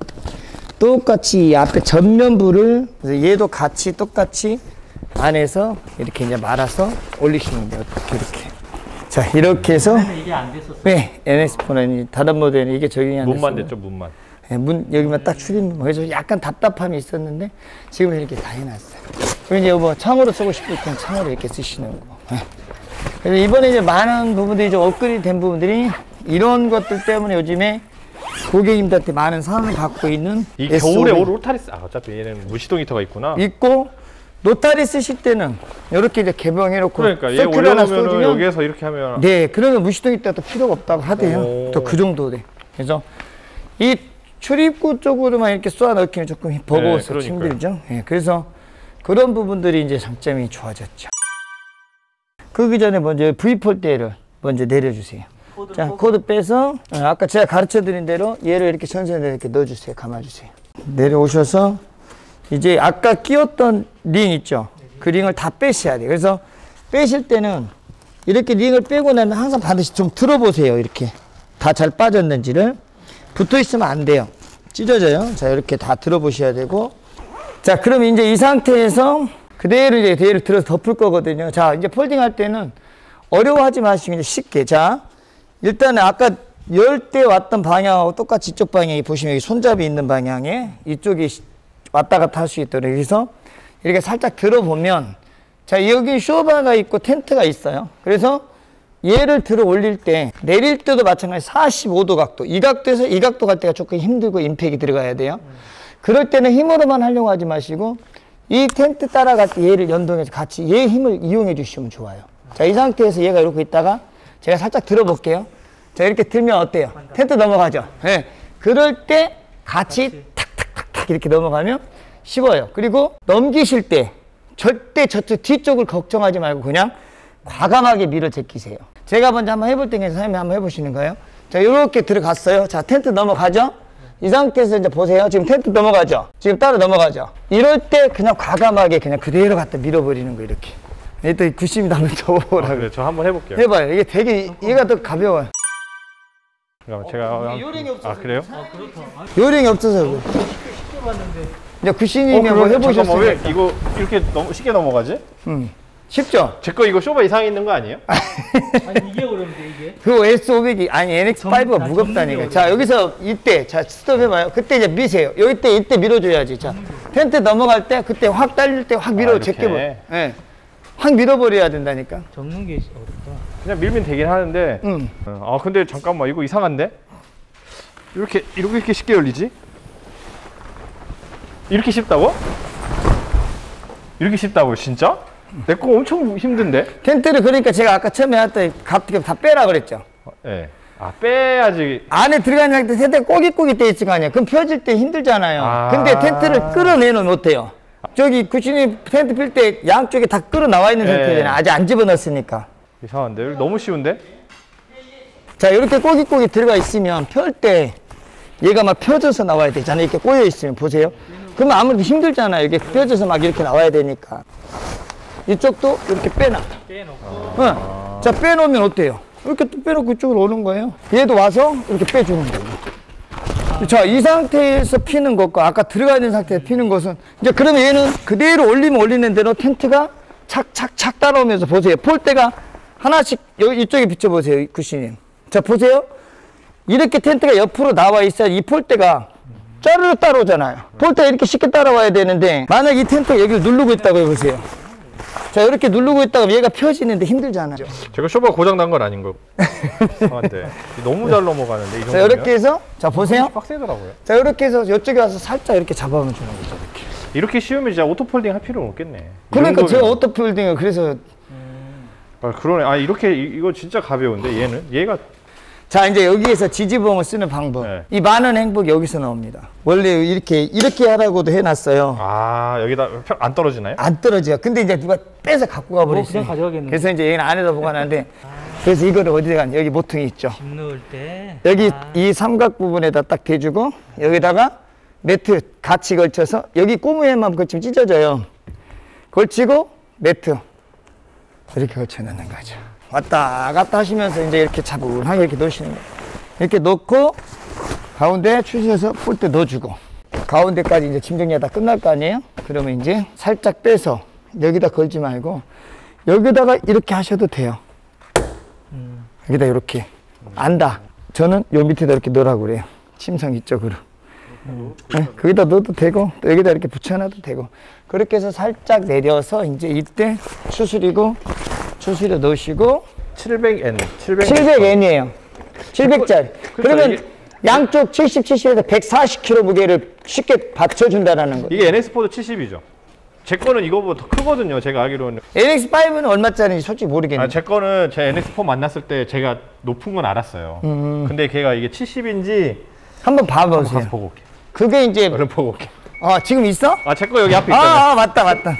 똑같이 이 앞에 전면부를 그래서 얘도 같이 똑같이 안에서 이렇게 이제 말아서 올리시면 돼요. 이렇게. 자, 이렇게 해서 이게 안 됐었어. 네, NS4는 다른 모델은 이게 적용이 안 됐어요. 문만 됐죠, 문만. 네, 문 여기만 딱 출입문. 그래서 약간 답답함이 있었는데 지금 이렇게 다 해놨어요. 그리고 이제 뭐 창으로 쓰고 싶을 땐 창으로 이렇게 쓰시는 거고. 네. 그래서 이번에 이제 많은 부분들이 좀 업그레이드 된 부분들이 이런 것들 때문에 요즘에 고객님들한테 많은 사랑을 받고 있는 이 S500 겨울에 로타리스, 어차피 얘는 무시동 히터가 있구나. 있고 노타리 쓰실 때는 이렇게 이제 개봉해놓고 그러니까 얘 서클 하나 올려놓으면 쏘주면 여기에서 이렇게 하면 네, 그러면 무시동이 때도 필요가 없다고 하대요. 오. 또 그 정도 돼. 그래서 이 출입구 쪽으로만 이렇게 쏘아 넣기는 조금 버거워서 그러니까요. 힘들죠. 예, 그래서 그런 부분들이 이제 장점이 좋아졌죠. 그러기 전에 먼저 V 폴대를 먼저 내려주세요. 자, 코드 빼서 아까 제가 가르쳐 드린 대로 얘를 이렇게 천천히 이렇게 넣어주세요. 감아주세요. 내려오셔서 이제 아까 끼웠던 링 있죠? 그 링을 다 빼셔야 돼요. 그래서 빼실 때는 이렇게 링을 빼고 나면 항상 반드시 좀 들어보세요. 이렇게 다 잘 빠졌는지를. 붙어 있으면 안 돼요. 찢어져요. 자, 이렇게 다 들어보셔야 되고. 자, 그럼 이제 이 상태에서 그대로 이제 대를 들어서 덮을 거거든요. 자, 이제 폴딩 할 때는 어려워하지 마시고 이제 쉽게. 자, 일단은 아까 열 때 왔던 방향하고 똑같이 이쪽 방향이 보시면 여기 손잡이 있는 방향에 이쪽이 왔다 갔다 할 수 있도록 해서 이렇게 살짝 들어보면 자, 여기 쇼바가 있고 텐트가 있어요. 그래서 얘를 들어 올릴 때 내릴 때도 마찬가지 45도 각도 이 각도에서 이 각도 갈 때가 조금 힘들고 임팩이 들어가야 돼요. 그럴 때는 힘으로만 하려고 하지 마시고 이 텐트 따라갈 때 얘를 연동해서 같이 얘 힘을 이용해 주시면 좋아요. 자, 이 상태에서 얘가 이러고 있다가 제가 살짝 들어볼게요. 자, 이렇게 들면 어때요? 텐트 넘어가죠. 네. 그럴 때 같이 탁탁탁탁 이렇게 넘어가면 쉬워요. 그리고 넘기실 때 절대 저쪽 뒤쪽을 걱정하지 말고 그냥 과감하게 밀어 제끼세요. 제가 먼저 한번 해볼 테니까 선생님이 한번 해보시는 거예요. 자, 이렇게 들어갔어요. 자, 텐트 넘어가죠? 이 상태에서 이제 보세요. 지금 텐트 넘어가죠? 지금 따로 넘어가죠? 이럴 때 그냥 과감하게 그냥 그대로 갖다 밀어버리는 거 이렇게. 또 90도 한번 접어보라고. 그래, 저 한번 해볼게요. 해봐요. 이게 되게, 얘가 더 가벼워요. 그럼 제가 요령이 없어서. 그래요? 요령이 없어서 그래요. 쉽게 봤는데. 이제 구씨님이 한번 잠깐만, 왜 해보셨으니까. 이거 이렇게 쉽게 넘어가지? 쉽죠? 제 거 이거 쇼바 이상이 있는 거 아니에요? 아니 이게 어려운데 이게. 그 S500이 아니 NX5가 무겁다니까. 자, 여기서 이때 자 스톱 해봐요. 그때 이제 미세요. 여기 때 이때 밀어줘야지. 자, 텐트 넘어갈 때 그때 확 딸릴 때 확 밀어 이렇게. 제껴버. 예, 확 밀어버려야 된다니까. 접는 게 어렵다. 그냥 밀면 되긴 하는데. 근데 잠깐만 이거 이상한데? 이렇게 쉽게 열리지? 이렇게 쉽다고? 이렇게 쉽다고 진짜? 내 거 엄청 힘든데? 텐트를 그러니까 제가 아까 처음에 했더니 갑자기 다 빼라 그랬죠. 네. 빼야지. 안에 들어가는 상태 텐트가 꼬깃꼬깃 돼 있을 거 아니야. 그럼 펴질 때 힘들잖아요. 근데 텐트를 끌어내놓으면 어때요? 저기 구신이 텐트 필 때 양쪽에 다 끌어 나와 있는 상태잖아요. 아직 안 집어넣었으니까. 이상한데? 너무 쉬운데? 자, 이렇게 꼬깃꼬깃 들어가 있으면 펼 때 얘가 막 펴져서 나와야 되잖아요. 이렇게 꼬여 있으면 보세요. 그러면 아무래도 힘들잖아요. 이렇게 펴져서 막 이렇게 나와야 되니까. 이쪽도 이렇게 빼놔. 빼놓고. 자, 빼놓으면 어때요? 이렇게 또 빼놓고 이쪽으로 오는 거예요. 얘도 와서 이렇게 빼주는 거예요. 자, 이 상태에서 피는 것과 아까 들어가 있는 상태에서 피는 것은 이제 그러면 얘는 그대로 올리면 올리는 대로 텐트가 착착착 따라오면서 보세요. 폴대가 하나씩 여기 이쪽에 비춰보세요. 구씨님. 자, 보세요. 이렇게 텐트가 옆으로 나와 있어야 이 폴대가 짜르르 따라오잖아요. 폴대가 이렇게 쉽게 따라와야 되는데 만약 이 텐트가 여기를 누르고 있다고 해보세요. 자, 이렇게 누르고 있다가 얘가 펴지는데 힘들잖아요. 제가 쇼바 고장 난 건 아닌 거. 이상한데 너무 잘 넘어가는데 이 자, 정도면? 이렇게 해서 자, 보세요. 빡세더라고요. 자, 이렇게 해서 이쪽에 와서 살짝 이렇게 잡아오면 주는 거죠. 이렇게 쉬우면 진짜 오토폴딩 할 필요는 없겠네. 이 그러니까 정도면. 제가 오토폴딩을 그래서 그러네. 이렇게 이거 진짜 가벼운데 얘가 자, 이제 여기에서 지지봉을 쓰는 방법. 네. 이 많은 행복이 여기서 나옵니다. 원래 이렇게 하라고도 해놨어요. 여기다 안 떨어지나요? 안 떨어져요. 근데 이제 누가 빼서 갖고 가버리지. 그냥 가져가겠네. 그래서 이제 얘는 안에다 보관하는데 그래서 이거를 어디다 가냐. 여기 모퉁이 있죠. 김 넣을 때. 여기 이 삼각 부분에다 딱 대주고 여기다가 매트 같이 걸쳐서 여기 꼬무에만 걸치면 찢어져요. 걸치고 매트 이렇게 걸쳐 놓는 거죠. 왔다 갔다 하시면서 이제 이렇게 차분하게 이렇게 놓으시는 거예요. 이렇게 놓고 가운데 추시해서 볼때 넣어주고 가운데까지 이제 짐 정리가 다 끝날 거 아니에요? 그러면 이제 살짝 빼서 여기다 걸지 말고 여기다가 이렇게 하셔도 돼요. 여기다 이렇게 안다. 저는 요 밑에다 이렇게 넣으라고 그래요. 침상 이쪽으로. 네, 거기다 넣어도 되고 또 여기다 이렇게 붙여놔도 되고 그렇게 해서 살짝 내려서 이제 이때 추스리고 추스려 넣으시고 700N 700N이에요. 700짜리. 그러면 이게, 양쪽 70, 70에서 140kg 무게를 쉽게 받쳐준다는 거예요. 이게 NX4도 70이죠. 제 거는 이거보다 더 크거든요. 제가 알기로는. NX5는 얼마짜리인지 솔직히 모르겠네요. 제 거는 제 NX4 만났을 때 제가 높은 건 알았어요. 근데 걔가 이게 70인지 한번 봐보세요. 가서 보고 올게. 그게 이제 얼른 보고 올게. 지금 있어? 제 거 여기 앞에 있잖아요. 맞다.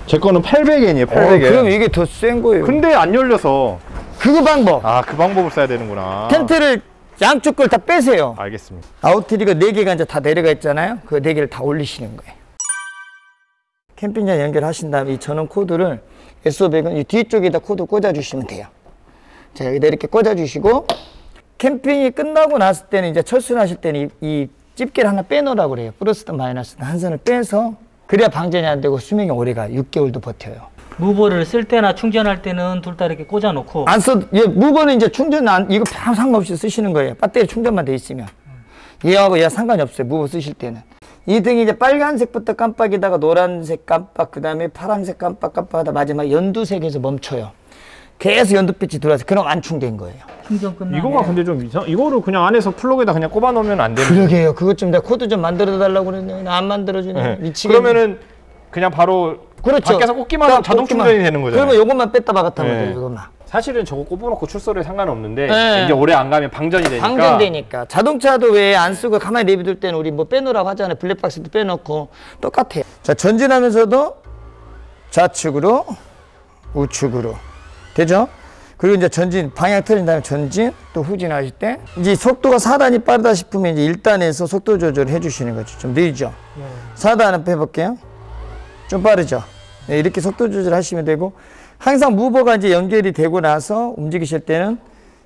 제 거는 800N이에요. 800N. 그럼 이게 더 센 거예요. 근데 안 열려서. 그 방법. 그 방법을 써야 되는구나. 텐트를 양쪽 걸 다 빼세요. 알겠습니다. 아웃트리거 4개가 이제 다 내려가 있잖아요. 그 4개를 다 올리시는 거예요. 캠핑장 연결하신 다음에 이 전원 코드를 S500은 이 뒤쪽에다 코드 꽂아주시면 돼요. 자, 여기다 이렇게 꽂아주시고 캠핑이 끝나고 났을 때는 이제 철수하실 때는 이 집게를 하나 빼놓으라고 그래요. 플러스든 마이너스든 한 선을 빼서 그래야 방전이 안 되고 수명이 오래가 6개월도 버텨요. 무버를 쓸 때나 충전할 때는 둘 다 이렇게 꽂아놓고 안 써도 무버는 이제 충전 이거 아무 상관없이 쓰시는 거예요. 배터리 충전만 돼 있으면 얘하고 얘 상관이 없어요. 무버 쓰실 때는 이 등이 이제 빨간색부터 깜빡이다가 노란색 깜빡 그 다음에 파란색 깜빡하다 마지막 연두색에서 멈춰요. 계속 연두빛이 들어와서 그럼 안충된 거예요. 충전 끝나면 이거가 근데 좀 이거를 그냥 안에서 플러그에다 그냥 꼽아 놓으면 안 되는. 그러게요. 그것 좀 내가 코드 좀 만들어 달라고 그랬는데 안 만들어주네. 네. 미치겠네. 그러면은 그냥 바로 그렇죠. 밖에서 꽂기만 하면 자동 충전이 되는 거잖아요. 그러면 요것만 뺐다 박았다 네. 하면 돼요. 이것만. 사실은 저거 꼽아놓고 출소를 상관없는데 네. 이제 오래 안 가면 방전이 되니까. 방전되니까. 자동차도 왜 안 쓰고 가만히 내비둘 때는 우리 뭐 빼놓으라고 하잖아요. 블랙박스도 빼놓고 똑같아요. 자, 전진하면서도 좌측으로 우측으로 되죠? 그리고 이제 전진 방향 틀린 다음에 전진 또 후진하실 때 이제 속도가 4단이 빠르다 싶으면 이제 1단에서 속도 조절을 해주시는 거죠. 좀 느리죠? 4단 한번 해볼게요. 좀 빠르죠? 네, 이렇게 속도 조절하시면 되고 항상 무버가 이제 연결이 되고 나서 움직이실 때는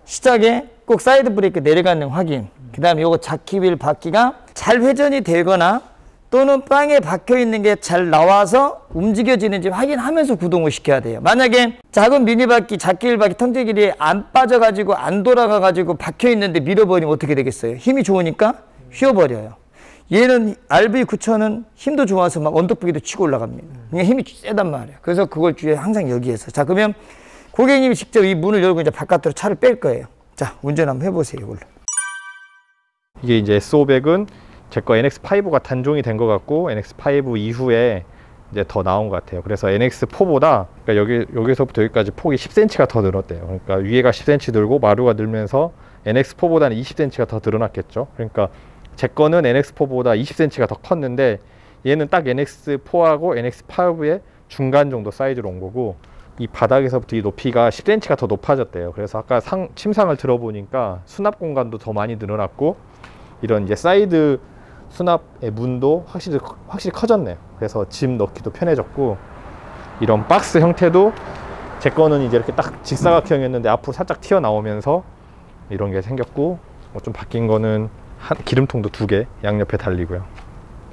시작에 꼭 사이드 브레이크 내려가는 확인. 그 다음에 요거 자키빌 바퀴가 잘 회전이 되거나 또는 빵에 박혀 있는 게 잘 나와서 움직여지는지 확인하면서 구동을 시켜야 돼요. 만약에 작은 미니 바퀴, 자키빌 바퀴 통제길이 안 빠져가지고 안 돌아가가지고 박혀 있는데 밀어버리면 어떻게 되겠어요? 힘이 좋으니까 휘어버려요. 얘는 RV9000은 힘도 좋아서 막 언덕부기도 치고 올라갑니다. 그러니까 힘이 세단 말이에요. 그래서 그걸 주의해 항상 여기에서. 자, 그러면 고객님이 직접 이 문을 열고 이제 바깥으로 차를 뺄 거예요. 자, 운전 한번 해보세요, 이걸로. 이게 이제 S500은 제 거 NX5가 단종이 된 것 같고 NX5 이후에 이제 더 나온 것 같아요. 그래서 NX4보다 그러니까 여기서부터 여기까지 폭이 10cm가 더 늘었대요. 그러니까 위에가 10cm 늘고 마루가 늘면서 NX4보다는 20cm가 더 늘어났겠죠. 그러니까 제 거는 NX4보다 20cm가 더 컸는데 얘는 딱 NX4하고 NX5의 중간 정도 사이즈로 온 거고 이 바닥에서부터 이 높이가 10cm가 더 높아졌대요. 그래서 아까 침상을 들어보니까 수납 공간도 더 많이 늘어났고 이런 이제 사이드 수납의 문도 확실히 커졌네요. 그래서 짐 넣기도 편해졌고 이런 박스 형태도 제 거는 이제 이렇게 딱 직사각형이었는데 앞으로 살짝 튀어나오면서 이런 게 생겼고 뭐 좀 바뀐 거는 기름통도 2개 양옆에 달리고요.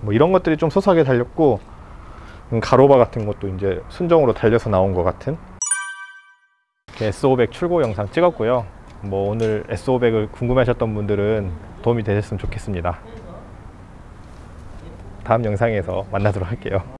뭐 이런 것들이 좀 소소하게 달렸고 가로바 같은 것도 이제 순정으로 달려서 나온 것 같은 S500 출고 영상 찍었고요. 뭐 오늘 S500을 궁금해하셨던 분들은 도움이 되셨으면 좋겠습니다. 다음 영상에서 만나도록 할게요.